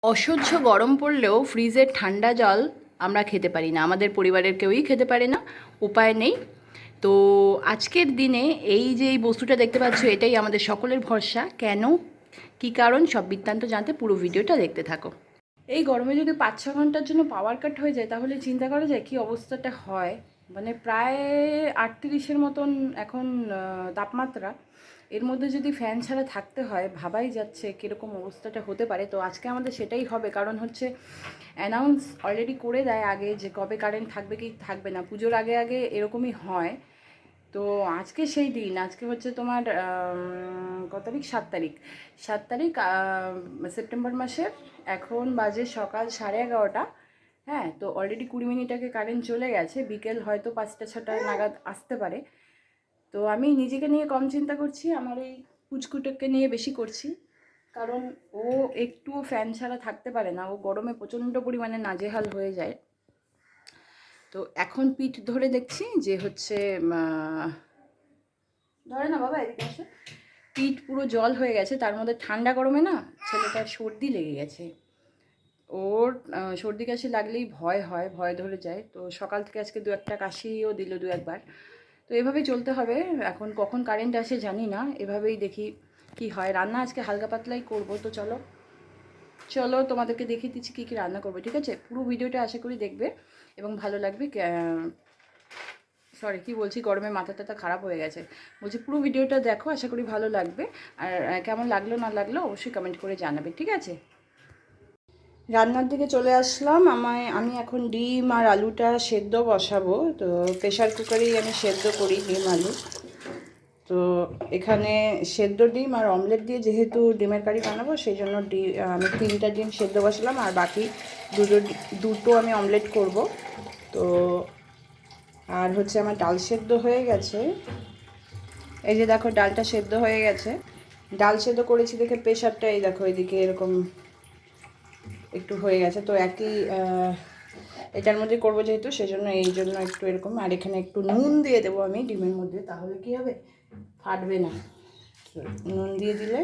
অসহ্য গরম পড়লেও ফ্রিজের ঠান্ডা জল আমরা খেতে পারি না, আমাদের পরিবারের কেউই খেতে পারে না, উপায় নেই। তো আজকের দিনে এই বস্তুটা দেখতে পাচ্ছ, এটাই আমাদের সকলের ভরসা। কেন, কী কারণ, সব বৃত্তান্ত জানতে পুরো ভিডিওটা দেখতে থাকো। এই গরমে যদি 5-6 ঘন্টার জন্য পাওয়ার কাট হয়ে যায় তাহলে চিন্তা করা যায় কী অবস্থাটা হয়। মানে প্রায় 38-এর মতন এখন তাপমাত্রা। এর মধ্যে যদি ফ্যান ছাড়া থাকতে হয়, ভাবাই যাচ্ছে কীরকম অবস্থাটা হতে পারে। তো আজকে আমাদের সেটাই হবে, কারণ হচ্ছে অ্যানাউন্স অলরেডি করে দেয় আগে যে কবে কারেন্ট থাকবে কি থাকবে না, পুজোর আগে আগে এরকমই হয়। তো আজকে সেই দিন, আজকে হচ্ছে তোমার কত তারিখ, 7 তারিখ। 7 তারিখ সেপ্টেম্বর মাসের। এখন বাজে সকাল 11:30। হ্যাঁ, তো অলরেডি 20 মিনিট আগে কারেন্ট চলে গেছে, বিকেল হয়তো 5টা-6টা নাগাদ আসতে পারে। তো আমি নিজেকে নিয়ে কম চিন্তা করছি, আমার এই পুচকুটাকে নিয়ে বেশি করছি, কারণ ও একটুও ফ্যান ছাড়া থাকতে পারে না, ও গরমে প্রচণ্ড পরিমাণে নাজেহাল হয়ে যায়। তো এখন পিঠ ধরে দেখছি যে হচ্ছে ধরে না বাবা, এদিকে আসো। পিঠ পুরো জল হয়ে গেছে, তার মধ্যে ঠান্ডা গরমে না ছেলেটার সর্দি লেগে গেছে। ওর সর্দি কাশি লাগলেই ভয় হয়, ভয় ধরে যায়। তো সকাল থেকে আজকে 2-1টা কাশিও দিল, 2-1বার। তো এভাবেই চলতে হবে। এখন কখন কারেন্ট আসে জানি না, এভাবেই দেখি কি হয়। রান্না আজকে হালকা পাতলাই করবো। তো চলো চলো তোমাদেরকে দেখিয়ে দিচ্ছি কী কী রান্না করবো, ঠিক আছে? পুরো ভিডিওটা আশা করি দেখবে এবং ভালো লাগবে। সরি, কী বলছি, গরমে মাথা টাথা খারাপ হয়ে গেছে। বলছি পুরো ভিডিওটা দেখো, আশা করি ভালো লাগবে। আর কেমন লাগলো না লাগলো অবশ্যই কমেন্ট করে জানাবে, ঠিক আছে? রান্নার দিকে চলে আসলাম। আমি এখন ডিম আর আলুটা সেদ্ধ বসাবো। তো প্রেশার কুকারেই আমি সেদ্ধ করি ডিম আলু। তো এখানে সেদ্ধ ডিম আর অমলেট দিয়ে যেহেতু ডিমের কারি বানাবো, সেই জন্য আমি 3টা ডিম সেদ্ধ বসালাম, আর বাকি দুটো আমি অমলেট করব। তো আর হচ্ছে আমার ডাল সেদ্ধ হয়ে গেছে। এই যে দেখো, ডালটা সেদ্ধ হয়ে গেছে। ডাল সেদ্ধ করেছি দেখে প্রেশারটা এই দেখো এদিকে এরকম একটু হয়ে গেছে। তো এটার মধ্যে করবো যেহেতু, সেজন্য এই জন্য একটু এরকম। আর এখানে একটু নুন দিয়ে দেবো আমি ডিমের মধ্যে, তাহলে কি হবে, ফাটবে না। নুন দিয়ে দিলে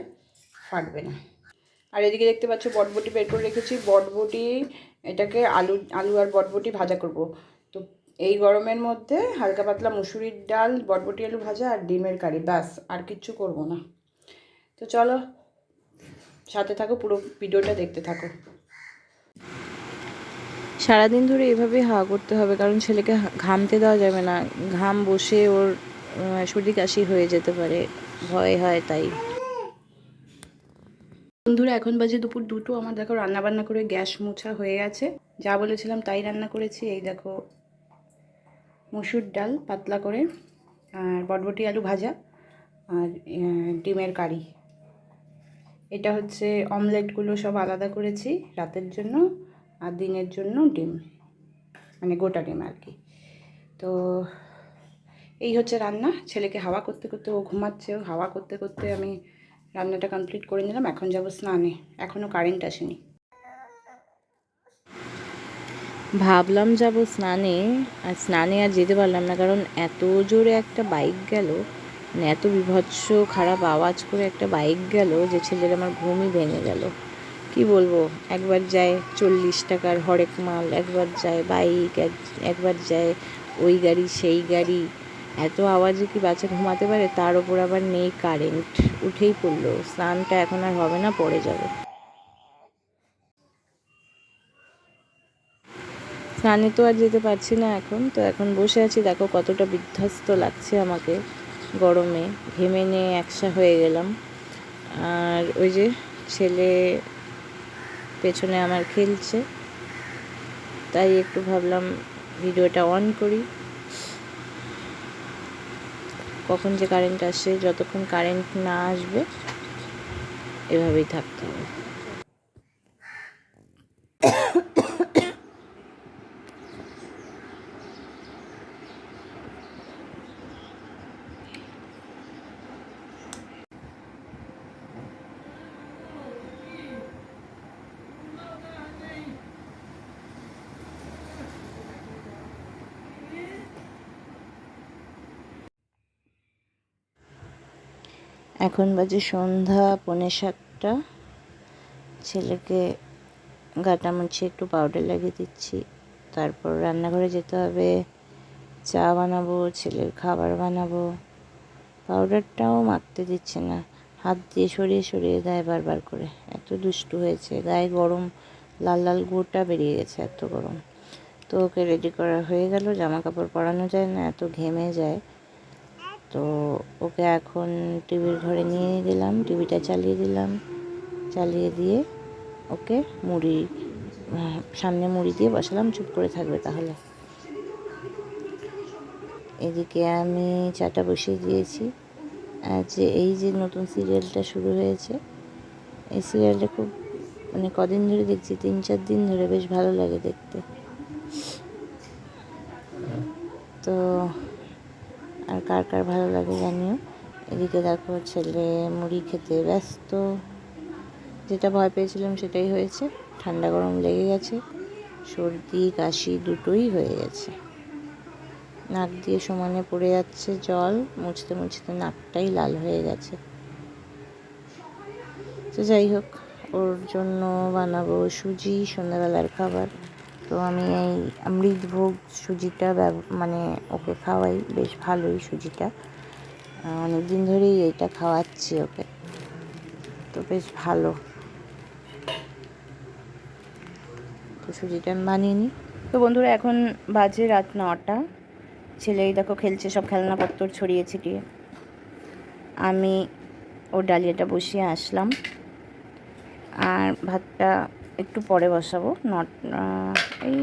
ফাটবে না। আর এদিকে দেখতে পাচ্ছ বটবটি বের করে রেখেছি। বটবটি, এটাকে আলু আলু আর বটবটি ভাজা করব। তো এই গরমের মধ্যে হালকা পাতলা মুসুরির ডাল, বটবটি আলু ভাজা আর ডিমের কারি, ব্যাস, আর কিচ্ছু করব না। তো চলো সাথে থাকো, পুরো ভিডিওটা দেখতে থাকো। সারাদিন ধরে এভাবে হাওয়া করতে হবে, কারণ ছেলেকে ঘামতে দেওয়া যাবে না। ঘাম বসে ওর সর্দি কাশি হয়ে যেতে পারে, ভয় হয় তাই। বন্ধুরা, এখন বাজে দুপুর 2টো। আমার দেখো রান্নাবান্না করে গ্যাস মোছা হয়ে গেছে। যা বলেছিলাম তাই রান্না করেছি। এই দেখো, মসুর ডাল পাতলা করে, আর বটবটি আলু ভাজা, আর ডিমের কারি। এটা হচ্ছে অমলেটগুলো সব আলাদা করেছি রাতের জন্য, আর দিনের জন্য ডিম, মানে গোটা ডিম আর কি। তো এই হচ্ছে রান্না। ছেলেকে হাওয়া করতে করতে, ও ঘুমাচ্ছে, ও হাওয়া করতে করতে আমি রান্নাটা কমপ্লিট করে নিলাম। এখন যাব স্নানে, এখনও কারেন্ট আসেনি। ভাবলাম যাব স্নানে, আর স্নানে আর যেতে পারলাম না, কারণ এত জোরে একটা বাইক গেল, মানে এত বিভৎস খারাপ আওয়াজ করে একটা বাইক গেল যে ছেলের আমার ঘুমই ভেঙে গেল। কি বলবো, একবার যায় 40 টাকার হরেক মাল, একবার যায় বাইক, একবার যায় ওই গাড়ি সেই গাড়ি। এত আওয়াজে কি বাচ্চা ঘুমাতে পারে? তার ওপর আবার নেই কারেন্ট, উঠেই পড়লো। স্নানটা এখন আর হবে না, পড়ে যাবে। স্নানে তো আর যেতে পারছি না এখন। তো এখন বসে আছি, দেখো কতটা বিধ্বস্ত লাগছে আমাকে গরমে, ঘেমে নিয়ে একসা হয়ে গেলাম। আর ওই যে ছেলে পেছনে আমার খেলছে, তাই একটু ভাবলাম ভিডিওটা অন করি। কখন যে কারেন্ট আসে, যতক্ষণ কারেন্ট না আসবে এভাবেই থাকতে হবে। এখন বাজে সন্ধ্যা 6:45। ছেলেকে গাটা মুছে একটু পাউডার লাগিয়ে দিচ্ছি। তারপর রান্নাঘরে যেতে হবে, চা বানাবো, ছেলের খাবার বানাবো। পাউডারটাও মাখতে দিচ্ছে না, হাত দিয়ে সরিয়ে সরিয়ে দেয় বারবার করে। এত দুষ্টু হয়েছে, গায়ে গরম, লাল লাল গোটা বেরিয়ে গেছে, এত গরম। তো ওকে রেডি করা হয়ে গেল, জামা কাপড় পরানো যায় না, এত ঘেমে যায়। তো ওকে এখন টিভির ঘরে নিয়ে গেলাম, টিভিটা চালিয়ে দিলাম, চালিয়ে দিয়ে ওকে সামনে মুড়ি দিয়ে বসালাম, চুপ করে থাকবে তাহলে। এদিকে আমি চাটা বসিয়ে দিয়েছি। যে এই যে নতুন সিরিয়ালটা শুরু হয়েছে, এই সিরিয়ালটা খুব মানে কদিন ধরে দেখছি, 3-4 দিন ধরে, বেশ ভালো লাগে দেখতে। তো আর কার কার ভালো লাগে জানিও। এদিকে দেখো ছেলে মুড়ি খেতে ব্যস্ত। যেটা ভয় পেয়েছিলাম সেটাই হয়েছে, ঠান্ডা গরম লেগে গেছে, সর্দি কাশি দুটোই হয়ে গেছে। নাক দিয়ে সমানে পড়ে যাচ্ছে জল, মুছতে মুছতে নাকটাই লাল হয়ে গেছে। তো যাই হোক, ওর জন্য বানাবো সুজি, সন্ধ্যাবেলার খাবার। তো আমি এই অমৃতভোগ সুজিটা মানে ওকে খাওয়াই, বেশ ভালোই সুজিটা, অনেক দিন ধরেই এইটা খাওয়াচ্ছি ওকে, তো বেশ ভালো। তো সুজিটা আমি বানিয়ে নিই। তো বন্ধুরা এখন বাজে রাত 9টা। ছেলেই দেখো খেলছে, সব খেলনাপত্র ছড়িয়ে ছিটিয়ে। আমি ওর ডালিয়াটা বসিয়ে আসলাম, আর ভাতটা একটু পরে বসাবো, এই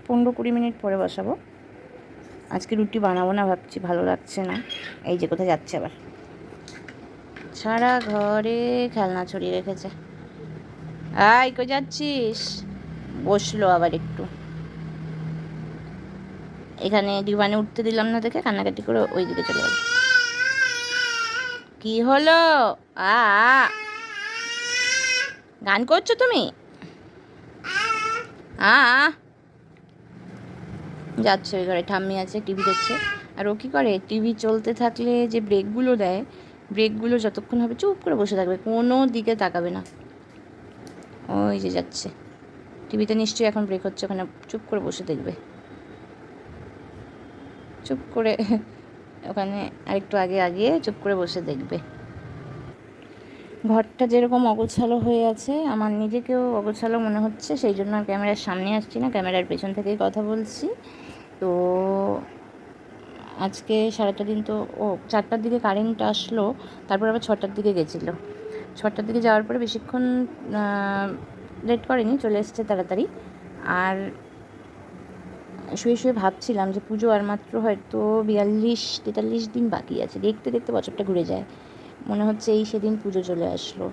15-20 মিনিট পরে বসাবো। আজকে রুটি বানাবো না ভাবছি, ভালো লাগছে না। এই যে কোথায় যাচ্ছে আবার, সারা ঘরে খেলনা ছড়িয়ে রেখেছে। আয় কই যাচ্ছিস? বসলো আবার একটু, এখানে ডিভানে উঠতে দিলাম না দেখে কান্নাকাটি করে ওই দিকে চলে গেল। কি হলো? আ গান করছো তুমি? যাচ্ছে ওই ঘরে, ঠাম্মি আছে, টিভি দেখছে। আর ও কী করে, টিভি চলতে থাকলে যে ব্রেকগুলো দেয়, ব্রেকগুলো যতক্ষণ হবে চুপ করে বসে থাকবে, কোনো দিকে তাকাবে না। ওই যে যাচ্ছে, টিভিতে নিশ্চয়ই এখন ব্রেক হচ্ছে, ওখানে চুপ করে বসে দেখবে, চুপ করে ওখানে আরেকটু আগে আগিয়ে চুপ করে বসে দেখবে। ঘরটা যেরকম অগোছালো হয়ে আছে, আমার নিজেকেও অগোছালো মনে হচ্ছে, সেই জন্য আর ক্যামেরার সামনে আসছি না, ক্যামেরার পেছন থেকেই কথা বলছি। তো আজকে সারাটা দিন তো 4টার দিকে কারেন্ট আসলো, তারপর আবার 6টার দিকে গেছিলো। 6টার দিকে যাওয়ার পরে বেশিক্ষণ লেট করেনি, চলে এসছে তাড়াতাড়ি। আর শুয়ে শুয়ে ভাবছিলাম যে পুজো আর মাত্র হয়তো 42-43 দিন বাকি আছে, দেখতে দেখতে বছরটা ঘুরে যায়, মনে হচ্ছে এই সেদিন পুজো চলে আসলো।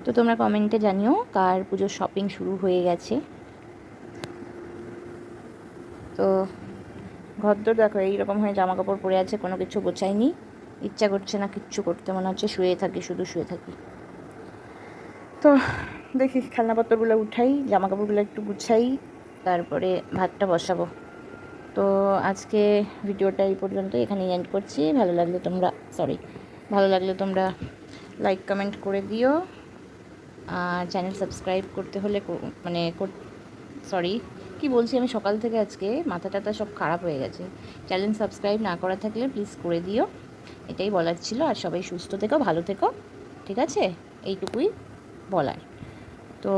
তো তোমরা কমেন্টে জানিও কার পুজোর শপিং শুরু হয়ে গেছে। তো ঘরদোর দেখো এইরকম হয়ে জামা কাপড় পরে আছে, কোনো কিছু গোছাইনি, ইচ্ছা করছে না কিচ্ছু করতে, মনে হচ্ছে শুয়ে থাকি, শুধু শুয়ে থাকি। তো দেখি খেলনাপত্রগুলো উঠাই, জামা কাপড়গুলো একটু গুছাই, তারপরে ভাতটা বসাবো। তো আজকে ভিডিওটা এই পর্যন্ত এখানেই এন্ড করছি। ভালো লাগলে তোমরা লাইক কমেন্ট করে দিও, আর চ্যানেল সাবস্ক্রাইব করতে হলে কি বলছি আমি, সকাল থেকে আজকে মাথা টাথা সব খারাপ হয়ে গেছে। চ্যানেল সাবস্ক্রাইব না করা থাকলে প্লিজ করে দিও, এটাই বলার ছিল। আর সবাই সুস্থ থেকো, ভালো থেকো, ঠিক আছে, এইটুকুই বলার। তো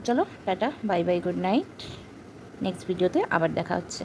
চলো tata, bye bye, good night. Next ভিডিওতে আবার দেখা হচ্ছে।